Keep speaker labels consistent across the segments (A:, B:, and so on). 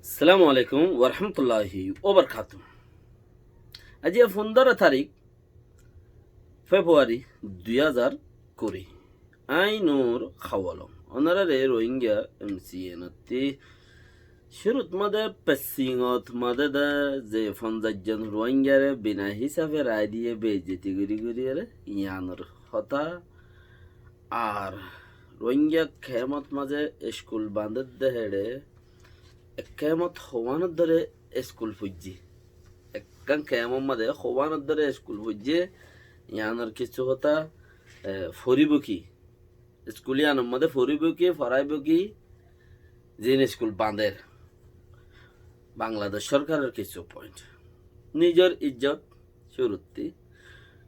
A: আসসালামু আলাইকুম ওরহমতুল্লাহি ওবরকাতু। আজ 15 তারিখ ফেব্রুয়ারি 2020 আইনুর খাওয়ালম অনারারে রোহিঙ্গা এমসিএনতি শুরুত মাদে পেসিংত মাদে দা যে ফনজাজন রোহিঙ্গারে বিনা হিসাবে রায় দিয়ে বেজেতি গুরি গুরি রে ইয়ানোর হতা আর রোহিঙ্গা খেমত মাঝে স্কুল বান্ধব দেহেড়ে কেমত হওয়ানোর ধরে স্কুল ফুজি একখান কেমন মাঝে হওয়ানোর ধরে স্কুল ফুজি ইয়ানোর কিছু কথা ফরিব কি স্কুল ইয়ানোর মধ্যে ফরিব কি ফরাইব কি জিন স্কুল বাঁধের বাংলাদেশ সরকারের কিছু পয়েন্ট নিজের ইজ্জত শুরুতি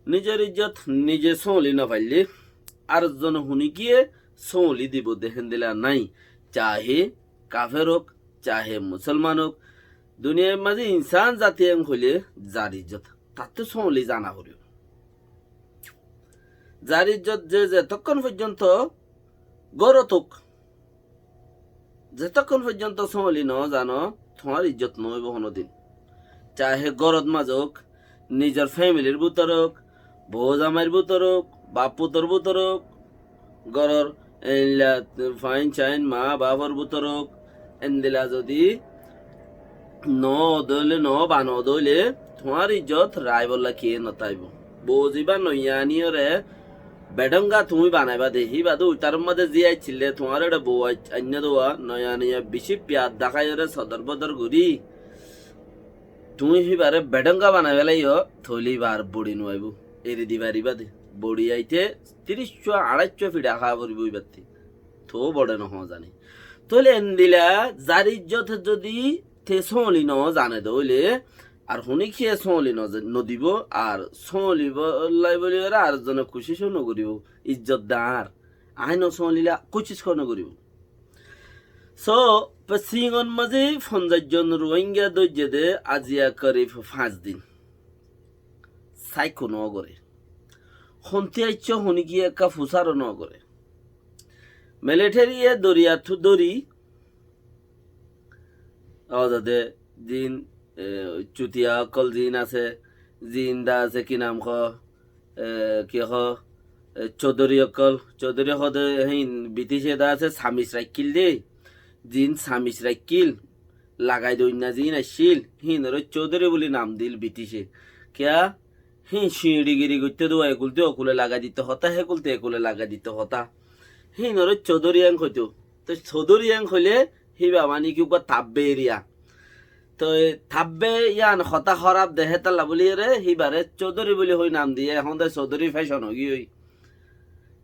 A: নিজের ইজ্জত নিজে সৌলি না পাইলে আর জন শুনি গিয়ে সৌলি দিব দেখেন দিলা নাই চাহে কাফের হোক চাহে মুসলমান হোক দুনিয়ার মাঝে ইনসান জাতি হইলে যার ইজ্জত তাতে সৌলি জানা করিও যার ইজ্জত যে যতক্ষণ পর্যন্ত গরতক যতক্ষণ পর্যন্ত সৌলি ন জানো তোমার ইজ্জত নইব কোনোদিন চাহে গরত মাজক নিজের ফ্যামিলির ভিতর হোক বউ জামাইয়ের ভিতর হোক বাপ পুতর ভিতর হোক গরর ফাইন চাইন মা বাবার ভিতর হোক এন্দিলা যদি ন দইলে ন বান দইলে তোমার ইজ্জত রায় বললা কে নতাইব বৌজিবা নইয়ানিয়রে বেডঙ্গা তুমি বানাইবা দেখি বাদু তার মধ্যে জিয়াইছিলে তোমার এটা বউ আন্য দেওয়া নয়ানিয়া বেশি পেঁয়াজ দেখাই সদর বদর ঘুরি তুমি সিবারে বেডঙ্গা বানাই পেলাইও থইলি বার বড়ি নোয়াইব এরি দিবারি বাদে বড়ি আইতে 30-250 ফিট আখা পড়িব ইবাতি থো বড় নহ জানি তইলে এন্দিলা যার ইজ্জত যদি থে সলি ন জানে দইলে আর শুনি খেয়ে সলি নদিব আর সলিব লাই বলি আর জনে খুশিস নকরিব ইজ্জত দাঁড় আইন সলিলা কুচিস নকরিব সো সিংন মাঝে 50 রোহিঙ্গা দৈর্য দে আজিয়া করে 5 দিন সাইকো নগরে হন্তি আইচ শুনি গিয়ে একা ফুসারও নগরে মিলিটারিয়ে দরিয়া থু দরি অজাদে দিন চুতিয়া অকল জিন আছে জিন দা আছে কি নাম কি চৌধুরী অকল চৌধুরী হদে হিন ব্রিটিশে দা আছে সামিস রাইকিল দে জিন সামিস রাইকিল লাগাই দই না জিন আসিল হিন চৌধুরী বলি নাম দিল ব্রিটিশে কিয়া হি শিড়িগিরি করতে দোয়া একুলতে অকুলে লাগা দিতে হতা হেকুলতে একুলে লাগা দিতে হতা হিন চৌধুরী আং হইতো তো চৌধুরী আং হইলে হিবা মানে কি থাব্বে এরিয়া তো থাব্বে ইয়ান হতা খরাব দেহে তাল্লা বলি রে হিবারে চৌধুরী বলি হই নাম দিয়ে এখন তো চৌধুরী ফ্যাশন হই হই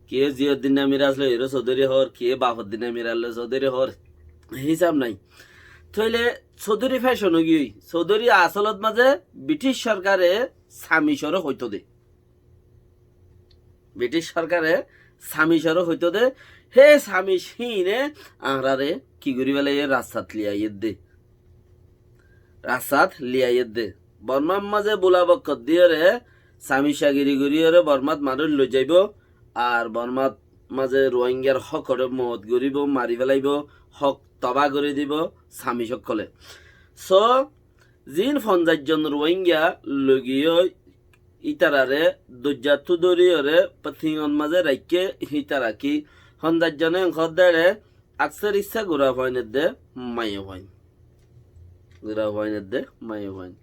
A: কে জিয়র দিন মিরাজলো এরো চৌধুরী হর কে বাপর দিনে মিরালো চৌধুরী হর হিসাব নাই থইলে চৌধুরী ফ্যাশন হই চৌধুরী আসলত মাঝে ব্রিটিশ সরকারে সামিসরও হইতো দে ব্রিটিশ সরকারে সামিসরও হইতো দে হে সামিস হিনে আংরারে কি করি বেলা রাস্তাত লিয়াইয়ের দে রাস্তাত লিয়াইয়ের দে বর্মার মাঝে বোলাবক দিয়ে রে সামিসাগিরি গড়িয়ে বর্মাত মানুষ লৈ যাইব আর বর্মাত মাঝে রোহিঙ্গার হকরে মত গরিব মারি পেলাইব হক তবা করে দিব সামি সকলে সো জিন 50 রোহিঙ্গা লগিয়ে ইতারারে দজ্জাতু দরিয়রে পথিঙন মাঝে রাইকে হিতারা কি 50 খদ্দারে আকসার ইচ্ছা গুড়া হয়নের দে মাইও হয় গুড়া হয়নের দে মাইও হয়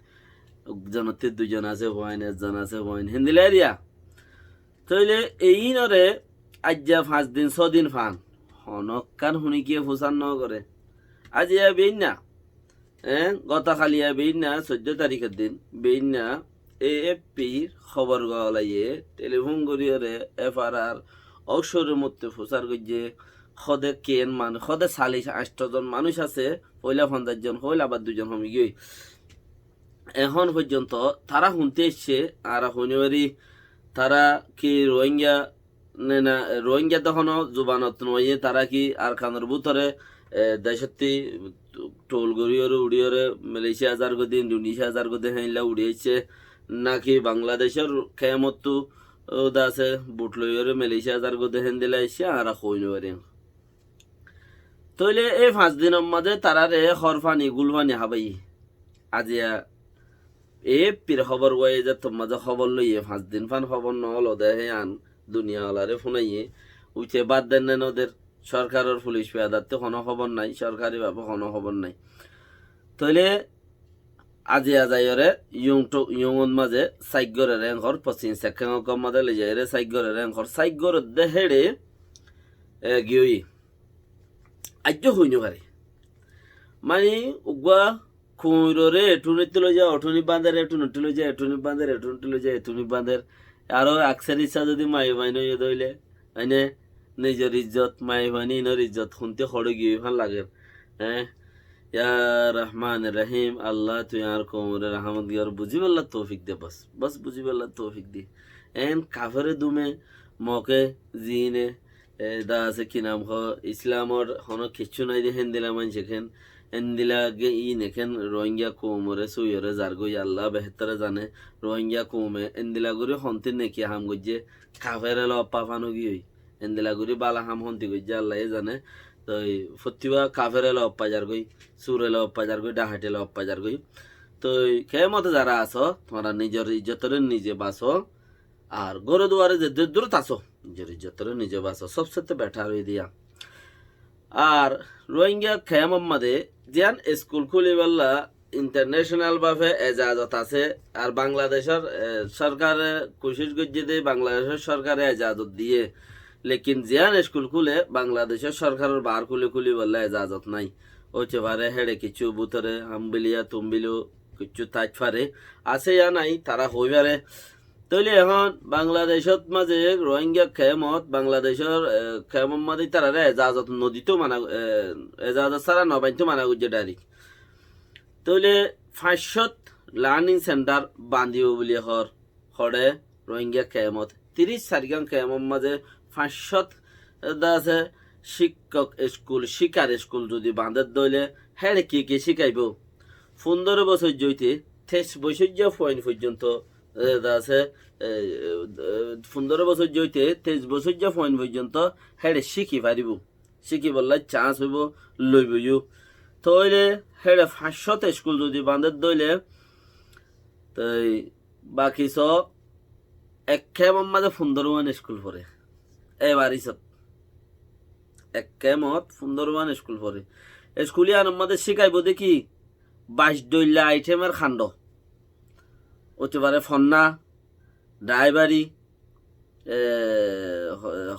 A: জনতে 2 জন আছে হয়ন 1 জন আছে হয়ন হিন্দিলে এরিয়া তইলে এই নরে আজ্জা 5 দিন 6 দিন ফান হনকান শুনি কি ফুসান ন করে আজিয়া বেইন না গতকালিয়া বেইন না 14 তারিখের দিন বেইন না এএফপির খবর গলাইয়ে টেলিফোন করিয়ে এফআরআর অবসরের মধ্যে ফুসার গিয়ে সদে কেন মানুষ সদে 40-8 জন মানুষ আছে পয়লা 50 জন হইল আবার 2 জন হমি গিয়ে এখন পর্যন্ত তারা শুনতে এসছে আর শুনিবারি তারা কি রোহিঙ্গা না রোহিঙ্গা তখনও জুবানত নয় তারা কি আর খানোর ভিতরে দেশত্তি টোল গড়িয়রে উড়িয়রে মালয়েশিয়া 1000 গদি ইন্দোনেশিয়া 1000 গদি হাইলা উড়িয়েছে নাকি বাংলাদেশের খেমতো ওদা আছে বুট লইরে মালয়েশিয়া 1000 গদি হেন দিলা এসে আর কইনবারে তইলে এই 5 দিনের মাঝে তারারে হরফানি গুলফানি হাবাই আজিয়া এ পির খবর ওয়ে যে তোমার যে খবর লইয়ে 5 দিন ফান খবর নহল দেহে আন দুনিয়া ওলারে ফোনাইয়ে উঠে বাদ দেন নেন ওদের সরকারের পুলিশ পেয়াদারতে কোনো খবর নাই সরকারি ভাবে কোনো খবর নাই তইলে আজিয়া যাইরে ইয়ংন মাঝে সাইগরে রেঙ্কর পশ্চিম সেকেন্ড মাঝে লই যাইরে সাইগরে রেঙ্কর সাইগর দেহেড়ে গিয়ে আজ্য হইনি পারে মানে উগুয়া খুঁড়রে এটুনিতে লই যা অটুনি বাঁধের এটুনিতে লই যা এটুনি বাঁধের এটুনিতে লই যা এটুনি বাঁধের আরো আকসের ইচ্ছা যদি মাই ভাই নই দইলে আইনে নিজের ইজ্জত মাই ভাইনি ইনর ইজ্জত শুনতে খড়ে গিয়ে ভাল লাগে হ্যাঁ ইয়া রহমান রহিম আল্লাহ তুই আর কোমরে রহমত গিয়ে বুঝি বললা তৌফিক দে বস বস বুঝি বললা তৌফিক দি এন কাফরে দুমে মকে জিনে দা আছে কি নাম হ ইসলামর হন কিছু নাই দেখেন দিলাম সেখান এন্দিলাগে ই নেখেন রোহিঙ্গা কৌমরে সুইরে জারগই আল্লাহ বেহতরে জানে রোহিঙ্গা কৌমে এন্দিলাগুড়ি হন্তির নেকি হাম গজ্জে কাফেরে ল পাফানো গিয়ে এন্দিলাগুড়ি বালা হাম হন্তি গজ্জে আল্লাহ জানে তো ফতিবা কাফেরে ল পাজার গই সুরে ল পাজার গই ডাহাটে ল পাজার গই তো কে মতে যারা আছো তোমরা নিজের ইজ্জতরে নিজে বাঁচো আর গরু দুয়ারে যে দূরত আসো নিজের ইজ্জতরে নিজে বাঁচো সবসাথে বেটার হয়ে দিয়া আর রোহিঙ্গা খেয়াম মাদে জিয়ান স্কুল খুলিবাল্লা ইন্টারন্যাশনাল ভাবে এজাজত আছে আর বাংলাদেশের সরকারে কোশিশ করছে যে বাংলাদেশের সরকারে এজাজত দিয়ে লেকিন জিয়ান স্কুল খুলে বাংলাদেশের সরকারের বার খুলি বললে এজাজত নাই হচ্ছে পারে হেড়ে কিছু বুতরে হামবিলিয়া তুমবিলিও কিছু তাজ পারে আছে ইয়া নাই তারা হই পারে তইলে এখন বাংলাদেশত মাঝে রোহিঙ্গা খেমত বাংলাদেশের খেমত মাঝে তারা এজাজত নদীতেও মানা এজাজত ছাড়া নবাইনতেও মানা করছে ডাইরেক্ট তইলে 500 লার্নিং সেন্টার বান্ধিব বুলি হরে রোহিঙ্গা খেমত 30-40 খেমত মাঝে 500 আছে শিক্ষক স্কুল শিকার স্কুল যদি বাঁধে দইলে হ্যাঁ কি শিখাইব 15 বছর জইতে 23 বছর পয়েন্ট পর্যন্ত আছে 15 বছর জইতে 23 বছর পয়েন্ট পর্যন্ত হেড়ে শিখি পারিব শিখি বললে চান্স হইব লইবইও তইলে হেড়ে 500 স্কুল যদি বাঁধে দইলে তাই বাকি সব এক খেমত মাঝে 15 স্কুল পড়ে এবার ইসব এক খেমত 15 স্কুল পড়ে স্কুলে আর আমাদের শিখাইব দেখি 22 দইলা আইটেমের খান্ড হতে পারে ফন্না ড্রাইভারি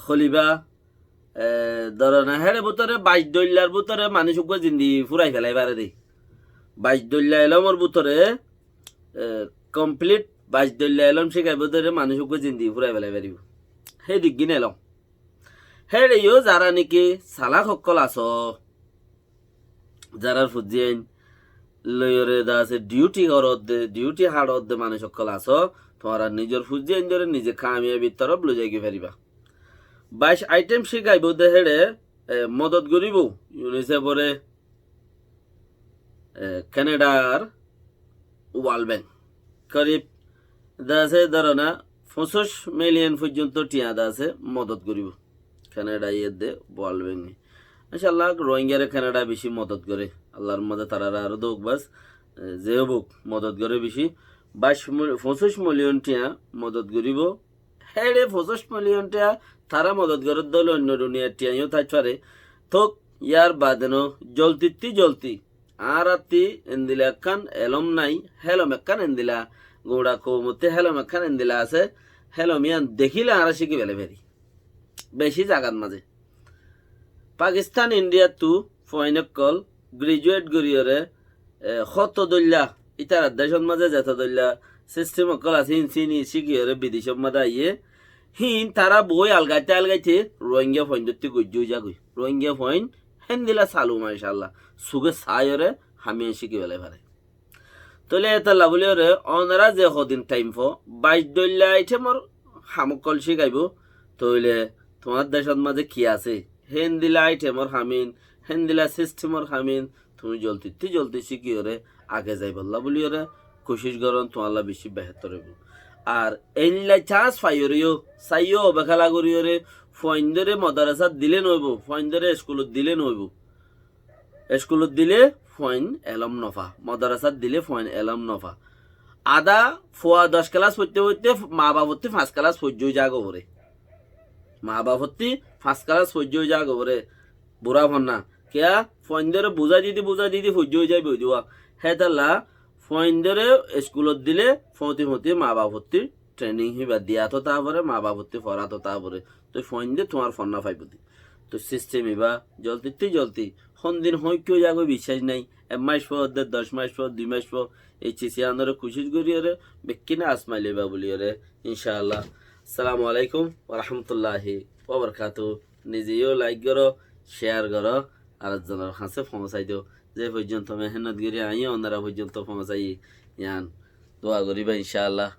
A: খলিবা ধরনা হেরে বুতরে 22 দইলার বুতরে মানুষ জিন্দি ফুরাই ফেলাই পারে দেই 22 দইলা এলমর বুতরে কমপ্লিট 22 দইলা এলম শিখাই বুতরে মানুষ জিন্দি ফুরাই ফেলাই পারিব সেই দিক গিনে এলম হেরে ইও যারা নাকি সালাক সকল আছ যারা ফুজিয়েন লয়রে দা আছে ডিউটি করত দে ডিউটি হাড়ত দে মানুষ সকল আছো তোমরা নিজের ফুজি এনজরে নিজে কামিয়াবি তরফ লই যাইগে পারিবা 22 আইটেম শিখাইব দে হেড়ে মদত করিব ইউনিসেফরে কানাডার ওয়ার্ল্ড ব্যাংক করিব দা আছে ধরনা 25 মিলিয়ন পর্যন্ত টিয়া দা আছে মদত করিব কানাডা ইয়ে দে ওয়ার্ল্ড ব্যাংক ইনশাআল্লাহ রোহিঙ্গারে কানাডা বেশি মদত করে আল্লাহর মধ্যে তারা আরো দোক বাস যে হোক মদত করে বেশি 25 মিলিয়ন টিয়া মদত করিব হেড়ে 25 মিলিয়ন টিয়া তারা মদত করে দল অন্য দুনিয়ার টিয়াইও থাক পারে থোক ইয়ার বাদেনো জলতি আর আত্তি এন্দিলা একখান এলম নাই হেলম একখান এন্দিলা গোড়া কৌমতে হেলম একখান এন্দিলা আছে হেলমিয়ান দেখিলে আর শিখি বেলে ফেরি বেশি জাগাত মাঝে পাকিস্তান ইন্ডিয়া তু ফয়নকল গ্রাজুয়েট গরিয়রে কত দল্লা ইতার দেশের মাঝে যেত দল্লা সিস্টেম অকল আছে চিনি শিখিয়রে বিদেশের মাঝে আইয়ে হিন তারা বই আলগাইতে রোহিঙ্গা ফয়েন ধরতে গজ্জু যাগই রোহিঙ্গা ফয়েন হেন দিলা চালু মাশাআল্লাহ সুগে সায়রে হামি শিখি বেলে পারে তলে এটা লাভলিয়রে অনারা যে কদিন টাইম ফ 22 দল্লা আইটেমর হামকল শিখাইব তইলে তোমার দেশের মাঝে কি আছে হেন দিলা আইটেমর হামিন হেন দিলা সিস্টেমর হামিন তুমি জলদি শিখিওরে আগে যাই বললা বলিওরে কোশিশ করন তোমার বেশি বেহতর হইব আর এইলা চান্স পাইও চাইও বেখালা করিওরে ফয়েন্দরে মাদ্রাসা দিলে নইব ফয়েন্দরে স্কুলত দিলে নইব স্কুলত দিলে ফয়েন এলম নফা, মদারাসাত দিলে ফয়েন এলম নফা। আদা ফোয়া 10 ক্লাস পড়তে পড়তে মা বাবত্তি 5 ক্লাস পর্য যাগো পরে, মা বাবত্তি 5 ক্লাস পর্য যাগো পরে বুড়া ভন্না কেয়া ফয়েনদের বুঝা দিদি পর্য যাই বই দিওয়া হেতাল্লা ফয়েনদের স্কুলত দিলে ফতি ফতি মা বাবত্তি ট্রেনিং হিবা দিয়া তো তারপরে মা বাবত্তি পড়া তো তারপরে তো ফয়েনদের তোমার ফন্না ফাইবদি তো সিস্টেম ইবা জলতি দিন হয় কেউ যাগো বিশ্বাস নাই 1 মাস পর 10 মাস পর 2 মাস পর এই চিসি আন্দরে খুশি করি রে বেকিনা আসমাইলেবা বলি রে ইনশাআল্লাহ। আসসালামু আলাইকুম ওয়া রাহমাতুল্লাহি ওয়া বারাকাতু। নিজেও লাইক করো, শেয়ার করো, আর জনের কাছে পৌঁছাই দিও। যে পর্যন্ত মেহনত করি আই ওনারা পর্যন্ত পৌঁছাই ইয়ান দোয়া করিবা ইনশাআল্লাহ।